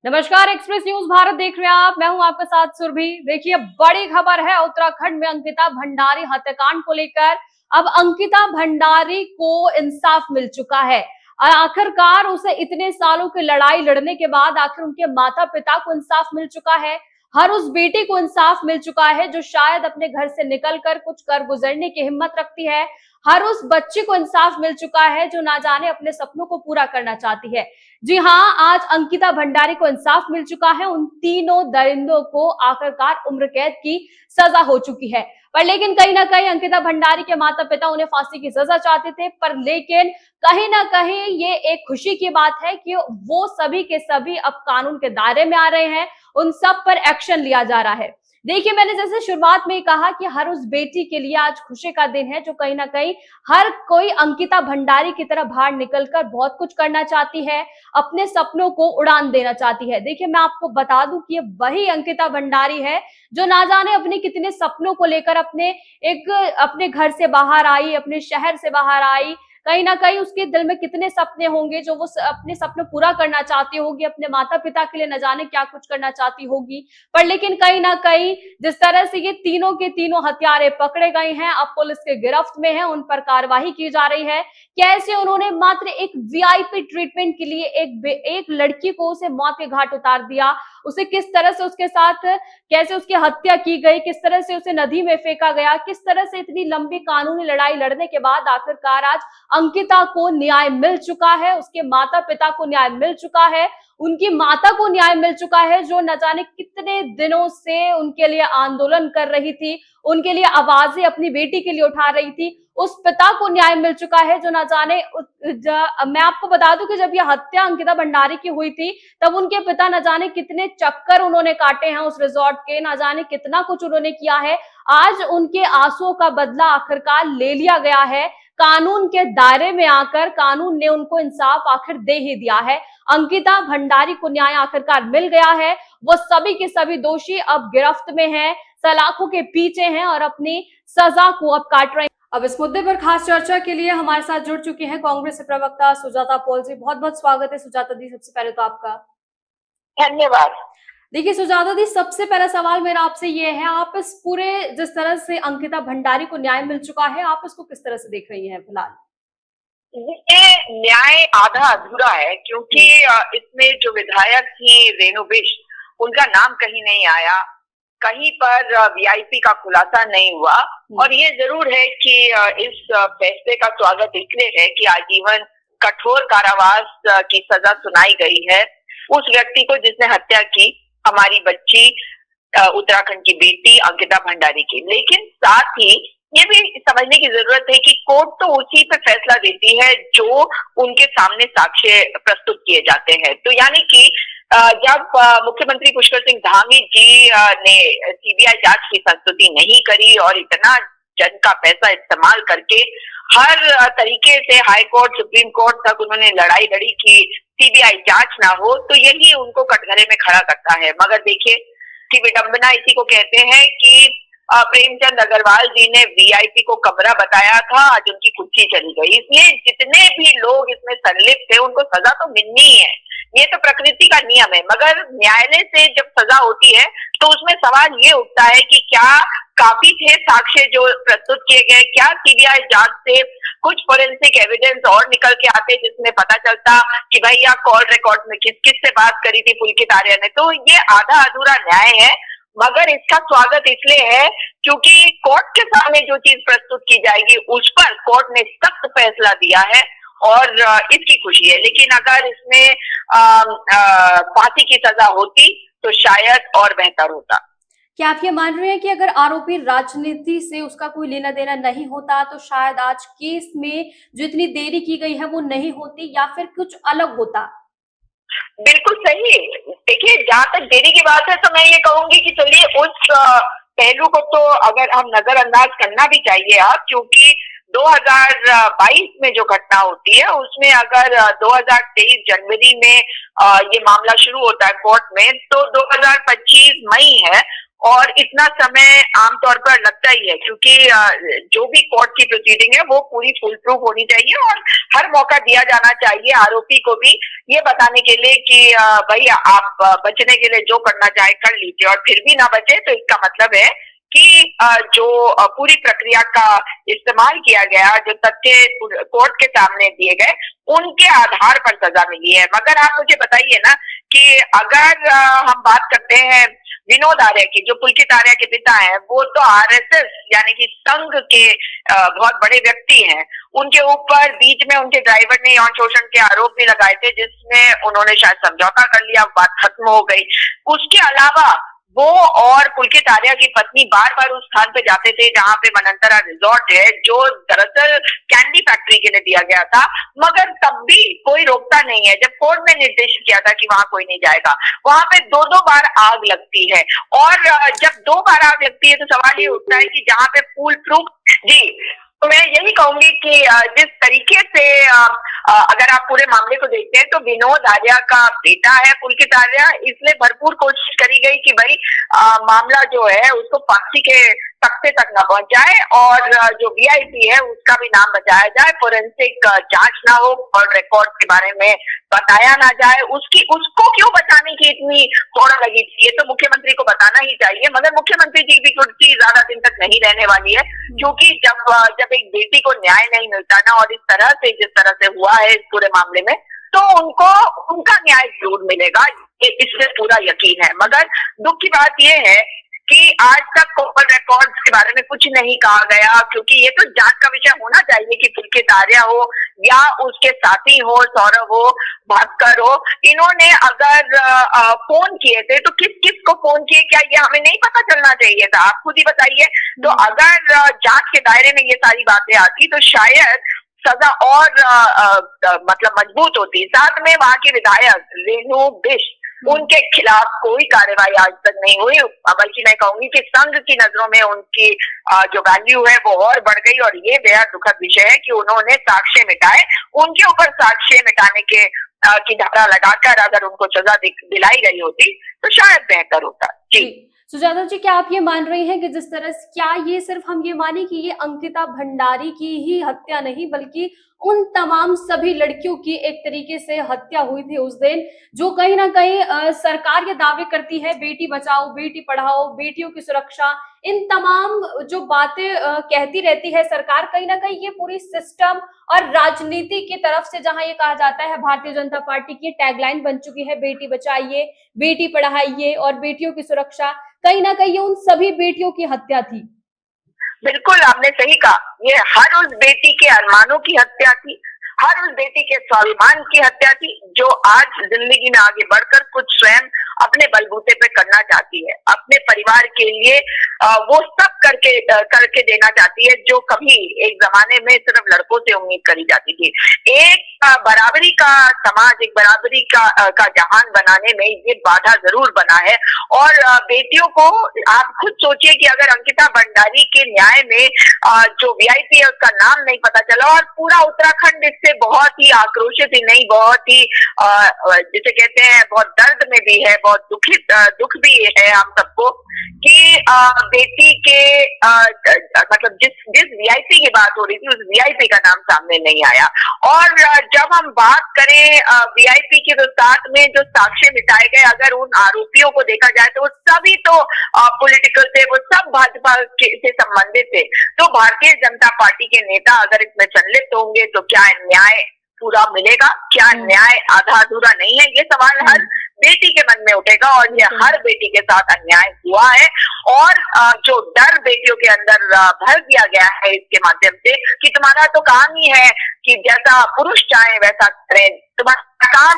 नमस्कार, express news Bharat देख रहे हैं आप। मैं हूं आपके साथ सुरभि। देखिए, बड़ी खबर है उत्तराखंड में अंकिता भंडारी हत्याकांड को लेकर। अब अंकिता भंडारी को इंसाफ मिल चुका है। आखिरकार उसे इतने सालों की लड़ाई लड़ने के बाद आखिर उनके माता पिता को इंसाफ मिल चुका है। हर उस बेटी को इंसाफ मिल चुका है जो शायद अपने घर से निकलकर कुछ कर गुजरने की हिम्मत रखती है। हर उस बच्ची को इंसाफ मिल चुका है जो ना जाने अपने सपनों को पूरा करना चाहती है। जी हाँ, आज अंकिता भंडारी को इंसाफ मिल चुका है। उन तीनों दरिंदों को आखिरकार उम्र कैद की सजा हो चुकी है। पर लेकिन कहीं ना कहीं अंकिता भंडारी के माता पिता उन्हें फांसी की सजा चाहते थे। पर लेकिन कहीं ना कहीं ये एक खुशी की बात है कि वो सभी के सभी अब कानून के दायरे में आ रहे हैं। उन सब पर एक्शन लिया जा रहा है। देखिए, मैंने जैसे शुरुआत में ही कहा कि हर उस बेटी के लिए आज खुशी का दिन है जो कहीं ना कहीं हर कोई अंकिता भंडारी की तरह बाहर निकलकर बहुत कुछ करना चाहती है, अपने सपनों को उड़ान देना चाहती है। देखिए, मैं आपको बता दूं कि ये वही अंकिता भंडारी है जो ना जाने अपने कितने सपनों को लेकर अपने घर से बाहर आई, अपने शहर से बाहर आई। कहीं ना कहीं उसके दिल में कितने सपने होंगे जो वो अपने सपने पूरा करना चाहती होगी, अपने माता पिता के लिए न जाने क्या कुछ करना चाहती होगी। पर लेकिन कहीं ना कहीं जिस तरह से ये तीनों के तीनों हत्यारे पकड़े गए हैं, अब पुलिस के गिरफ्त में है, उन पर कार्रवाई की जा रही है। कैसे उन्होंने मात्र एक वीआईपी ट्रीटमेंट के लिए एक लड़की को उसे मौत के घाट उतार दिया, उसे किस तरह से उसके साथ कैसे उसकी हत्या की गई, किस तरह से उसे नदी में फेंका गया, किस तरह से इतनी लंबी कानूनी लड़ाई लड़ने के बाद आखिरकार आज अंकिता को न्याय मिल चुका है, उसके माता पिता को न्याय मिल चुका है, उनकी माता को न्याय मिल चुका है जो न जाने कितने दिनों से उनके लिए आंदोलन कर रही थी, उनके लिए आवाजें अपनी बेटी के लिए उठा रही थी। उस पिता को न्याय मिल चुका है जो न जाने मैं आपको बता दूं कि जब यह हत्या अंकिता भंडारी की हुई थी तब उनके पिता न जाने कितने चक्कर उन्होंने काटे हैं उस रिजॉर्ट के, न जाने कितना कुछ उन्होंने किया है। आज उनके आंसुओं का बदला आखिरकार ले लिया गया है। कानून के दायरे में आकर कानून ने उनको इंसाफ आखिर दे ही दिया है। अंकिता भंडारी को न्याय आखिरकार मिल गया है। वो सभी के सभी दोषी अब गिरफ्त में हैं, सलाखों के पीछे हैं और अपनी सजा को अब काट रहे हैं। अब इस मुद्दे पर खास चर्चा के लिए हमारे साथ जुड़ चुके हैं कांग्रेस के प्रवक्ता सुजाता पॉल जी। बहुत बहुत स्वागत है सुजाता दी, सबसे पहले तो आपका। धन्यवाद। देखिए सुजाता दी, सबसे पहला सवाल मेरा आपसे ये है, आप इस पूरे जिस तरह से अंकिता भंडारी को न्याय मिल चुका है, आप इसको किस तरह से देख रही हैं फिलहाल? ये न्याय आधा अधूरा है क्योंकि इसमें जो विधायक थी रेणु बिष्ट, उनका नाम कहीं नहीं आया, कहीं पर वीआईपी का खुलासा नहीं हुआ। और ये जरूर है कि इस फैसले का स्वागत इसलिए है कि आजीवन कठोर कारावास की सजा सुनाई गई है उस व्यक्ति को जिसने हत्या की, हमारी बच्ची उत्तराखंड की बेटी अंकिता भंडारी की। लेकिन साथ ही ये भी समझने की जरूरत है कि कोर्ट तो उसी पे फैसला देती है जो उनके सामने साक्ष्य प्रस्तुत किए जाते हैं। तो यानी कि जब मुख्यमंत्री पुष्कर सिंह धामी जी ने सीबीआई जांच की संस्तुति नहीं करी और इतना जन का पैसा इस्तेमाल करके हर तरीके से हाई कोर्ट सुप्रीम कोर्ट तक उन्होंने लड़ाई लड़ी कि सीबीआई जांच ना हो, तो यही उनको कटघरे में खड़ा करता है। मगर देखिए कि विडंबना इसी को कहते हैं कि प्रेमचंद अग्रवाल जी ने वीआईपी को कमरा बताया था, आज उनकी कुर्सी चली गई। इसलिए जितने भी लोग इसमें संलिप्त थे उनको सजा तो मिलनी ही है, ये तो प्रकृति का नियम है। मगर न्यायालय से जब सजा होती है तो उसमें सवाल ये उठता है कि क्या काफी थे साक्ष्य जो प्रस्तुत किए गए, क्या सीबीआई जांच से कुछ फोरेंसिक एविडेंस और निकल के आते जिसमें पता चलता कि भाई यहाँ कॉल रिकॉर्ड में किस किस से बात करी थी पुलकित आर्या ने। तो ये आधा अधूरा न्याय है, मगर इसका स्वागत इसलिए है क्योंकि कोर्ट के सामने जो चीज प्रस्तुत की जाएगी उस पर कोर्ट ने सख्त फैसला दिया है और इसकी खुशी है। लेकिन अगर इसमें फांसी की सजा होती तो शायद और बेहतर होता। क्या आप ये मान रहे हैं कि अगर आरोपी राजनीति से उसका कोई लेना देना नहीं होता तो शायद आज केस में जो इतनी देरी की गई है वो नहीं होती, या फिर कुछ अलग होता? बिल्कुल सही। देखिए, जहां तक देरी की बात है तो मैं ये कहूंगी कि चलिए उस पहलू को तो अगर हम नजरअंदाज करना भी चाहिए अब, क्योंकि 2022 में जो घटना होती है उसमें अगर 2023 जनवरी में ये मामला शुरू होता है कोर्ट में, तो 2025 मई है और इतना समय आमतौर पर लगता ही है, क्योंकि जो भी कोर्ट की प्रोसीडिंग है वो पूरी फुल प्रूफ होनी चाहिए और हर मौका दिया जाना चाहिए आरोपी को भी ये बताने के लिए कि भाई आप बचने के लिए जो करना चाहे कर लीजिए, और फिर भी ना बचे तो इसका मतलब है कि जो पूरी प्रक्रिया का इस्तेमाल किया गया, जो तथ्य कोर्ट के सामने दिए गए, उनके आधार पर सजा मिली है। मगर आप मुझे बताइए ना कि अगर हम बात करते हैं विनोद आर्य की, जो पुलकित आर्य के पिता हैं, वो तो आरएसएस यानी कि संघ के बहुत बड़े व्यक्ति हैं। उनके ऊपर बीच में उनके ड्राइवर ने यौन शोषण के आरोप भी लगाए थे, जिसमें उन्होंने शायद समझौता कर लिया, बात खत्म हो गई। उसके अलावा वो और पुलकित आर्य की पत्नी बार बार उस स्थान पे जाते थे जहां पे वनांतरा रिजॉर्ट है, जो दरअसल कैंडी फैक्ट्री के लिए दिया गया था, मगर तब भी कोई रोकता नहीं है। जब कोर्ट ने निर्देशित किया था कि वहां कोई नहीं जाएगा, वहां पे दो दो बार आग लगती है, और जब दो बार आग लगती है तो सवाल ये उठता है कि जहां पे फुल प्रूफ जी, तो मैं यही कहूंगी कि जिस तरीके से अगर आप पूरे मामले को देखते हैं तो विनोद आर्य का बेटा है पुलकित आर्य, इसलिए भरपूर कोशिश करी गई कि भाई मामला जो है उसको फांसी के तख्ते तक न पहुंच जाए, और जो वीआईपी है उसका भी नाम बचाया जाए, फोरेंसिक जांच ना हो और रिकॉर्ड के बारे में बताया ना जाए। उसको क्यों बचाने की इतनी होड़ लगी थी, ये तो मुख्यमंत्री को बताना ही चाहिए। मगर मुख्यमंत्री जी की कुर्सी ज्यादा दिन तक नहीं रहने वाली है, क्योंकि जब एक बेटी को न्याय नहीं मिलता ना, और इस तरह से जिस तरह से हुआ है इस पूरे मामले में, तो उनको उनका न्याय जरूर मिलेगा, इससे पूरा यकीन है। मगर दुख की बात यह है कि आज तक कॉल रिकॉर्ड्स के बारे में कुछ नहीं कहा गया, क्योंकि ये तो जांच का विषय होना चाहिए कि पुलकित आर्य हो या उसके साथी हो, सौरभ हो, भास्कर हो, इन्होंने अगर फोन किए थे तो किस किस को फोन किए, क्या ये हमें नहीं पता चलना चाहिए था? आप खुद ही बताइए। तो अगर जांच के दायरे में ये सारी बातें आती तो शायद सजा और मतलब मजबूत होती। साथ में वहां के विधायक रेणु बिष्ट, उनके खिलाफ कोई कार्रवाई आज तक नहीं हुई, बल्कि मैं कहूंगी कि संघ की नजरों में उनकी जो वैल्यू है वो और बढ़ गई। और ये बेहद दुखद विषय है कि उन्होंने साक्ष्य मिटाए, उनके ऊपर साक्ष्य मिटाने के की धारा लगाकर अगर उनको सजा दिलाई गई होती तो शायद बेहतर होता। जी सुजाता जी, क्या आप ये मान रही हैं कि जिस तरह से, क्या ये सिर्फ हम ये माने कि ये अंकिता भंडारी की ही हत्या नहीं, बल्कि उन तमाम सभी लड़कियों की एक तरीके से हत्या हुई थी उस दिन, जो कहीं ना कहीं सरकार ये दावे करती है बेटी बचाओ, बेटी पढ़ाओ, बेटियों की सुरक्षा, इन तमाम जो बातें कहती रहती है सरकार, कहीं ना कहीं ये पूरी सिस्टम और राजनीति की तरफ से, जहां ये कहा जाता है भारतीय जनता पार्टी की टैगलाइन बन चुकी है बेटी बचाइए, बेटी पढ़ाइए और बेटियों की सुरक्षा, कहीं ना कहीं ये उन सभी बेटियों की हत्या थी। बिल्कुल आपने सही कहा, ये हर उस बेटी के अरमानों की हत्या थी, हर उस बेटी के स्वाभिमान की हत्या थी, जो आज जिंदगी में आगे बढ़कर कुछ स्वयं अपने बलबूते पे करना चाहती है, अपने परिवार के लिए वो सब करके देना चाहती है जो कभी एक जमाने में सिर्फ लड़कों से उम्मीद करी जाती थी। एक बराबरी का समाज, एक बराबरी का जहान बनाने में ये बाधा जरूर बना है। और बेटियों को आप खुद सोचिए कि अगर अंकिता भंडारी के न्याय में जो वीआईपी है उसका नाम नहीं पता चला, और पूरा उत्तराखंड इससे बहुत ही आक्रोशित ही नहीं, बहुत ही जिसे कहते हैं बहुत दर्द में भी है, बहुत दुख भी है हम सबको कि बेटी के मतलब जिस वीआईपी की बात हो रही थी उस वीआईपी का नाम सामने नहीं आया। और जब हम बात करें वीआईपी के, तो साथ में जो साक्ष्य मिटाए गए, अगर उन आरोपियों को देखा जाए तो वो सभी तो पॉलिटिकल थे, वो सब भाजपा से संबंधित थे। तो भारतीय जनता पार्टी के नेता अगर इसमें संलिप्त होंगे तो क्या न्याय पूरा मिलेगा? क्या न्याय आधा अधूरा नहीं है? ये सवाल हर बेटी के मन में उठेगा, और ये हर बेटी के साथ अन्याय हुआ है। और जो डर बेटियों के अंदर भर दिया गया है इसके माध्यम से कि तुम्हारा तो काम ही है कि जैसा पुरुष चाहे वैसा करें, तुम्हारा काम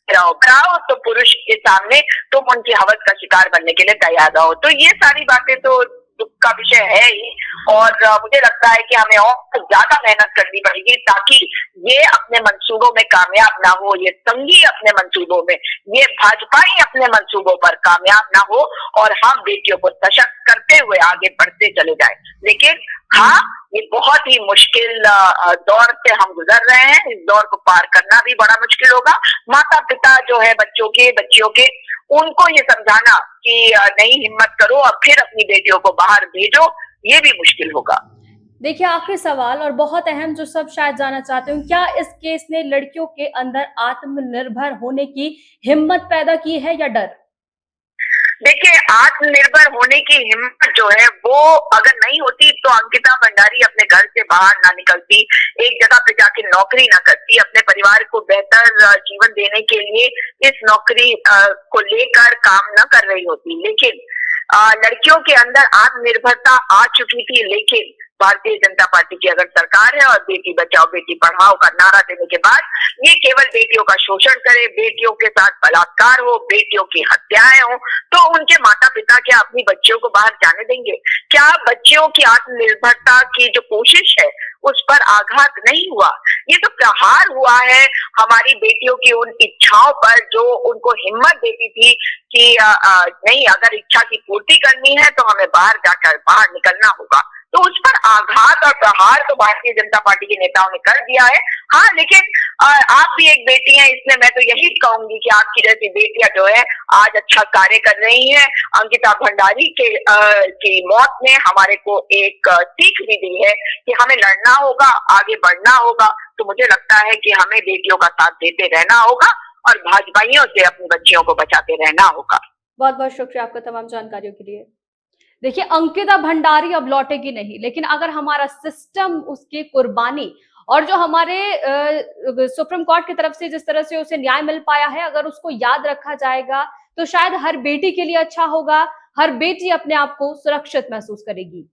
कराओ तो पुरुष के सामने तुम उनकी हवस का शिकार बनने के लिए तैयार रहो। तो ये सारी बातें तो दुख का विषय है ही, और मुझे लगता है कि हमें और ज्यादा मेहनत करनी पड़ेगी ताकि ये अपने मंसूबों में कामयाब ना हो, ये संघी अपने मंसूबों में, ये भाजपा ही अपने मंसूबों पर कामयाब ना हो, और हम बेटियों को सशक्त करते हुए आगे बढ़ते चले जाए। लेकिन हाँ, ये बहुत ही मुश्किल दौर से हम गुजर रहे हैं, इस दौर को पार करना भी बड़ा मुश्किल होगा। माता पिता जो है बच्चियों के उनको ये समझाना कि नहीं, हिम्मत करो और फिर अपनी बेटियों को बाहर भेजो, ये भी मुश्किल होगा। देखिए, आखिरी सवाल और बहुत अहम, जो सब शायद जानना चाहते हो, क्या इस केस ने लड़कियों के अंदर आत्मनिर्भर होने की हिम्मत पैदा की है या डर? देखिए, आत्मनिर्भर होने की हिम्मत जो है वो अगर नहीं होती तो अंकिता भंडारी अपने घर से बाहर ना निकलती, एक जगह पे जाके नौकरी ना करती, अपने परिवार को बेहतर जीवन देने के लिए इस नौकरी को लेकर काम न कर रही होती। लेकिन लड़कियों के अंदर आत्मनिर्भरता आ चुकी थी, लेकिन भारतीय जनता पार्टी की अगर सरकार है और बेटी बचाओ बेटी पढ़ाओ का नारा देने के बाद ये केवल बेटियों का शोषण करे, बेटियों के साथ बलात्कार हो, बेटियों की हत्याएं हो, तो उनके माता पिता क्या अपनी बच्चियों को बाहर जाने देंगे? क्या बच्चियों की आत्मनिर्भरता की जो कोशिश है उस पर आघात नहीं हुआ? ये तो प्रहार हुआ है हमारी बेटियों की उन इच्छाओं पर जो उनको हिम्मत देती थी कि नहीं, अगर इच्छा की पूर्ति करनी है तो हमें बाहर निकलना होगा। तो उस पर आघात और प्रहार तो भारतीय जनता पार्टी के नेताओं ने कर दिया है। हाँ, लेकिन आप भी एक बेटी हैं, इसलिए मैं तो यही कहूंगी कि आपकी जैसी बेटियां जो है आज अच्छा कार्य कर रही हैं। अंकिता भंडारी की मौत ने हमारे को एक सीख भी दी है कि हमें लड़ना होगा, आगे बढ़ना होगा। तो मुझे लगता है कि हमें बेटियों का साथ देते रहना होगा और भाजपाइयों से अपनी बच्चियों को बचाते रहना होगा। बहुत बहुत शुक्रिया आपका तमाम जानकारियों के लिए। देखिए, अंकिता भंडारी अब लौटेगी नहीं, लेकिन अगर हमारा सिस्टम उसकी कुर्बानी और जो हमारे सुप्रीम कोर्ट की तरफ से जिस तरह से उसे न्याय मिल पाया है, अगर उसको याद रखा जाएगा तो शायद हर बेटी के लिए अच्छा होगा, हर बेटी अपने आप को सुरक्षित महसूस करेगी।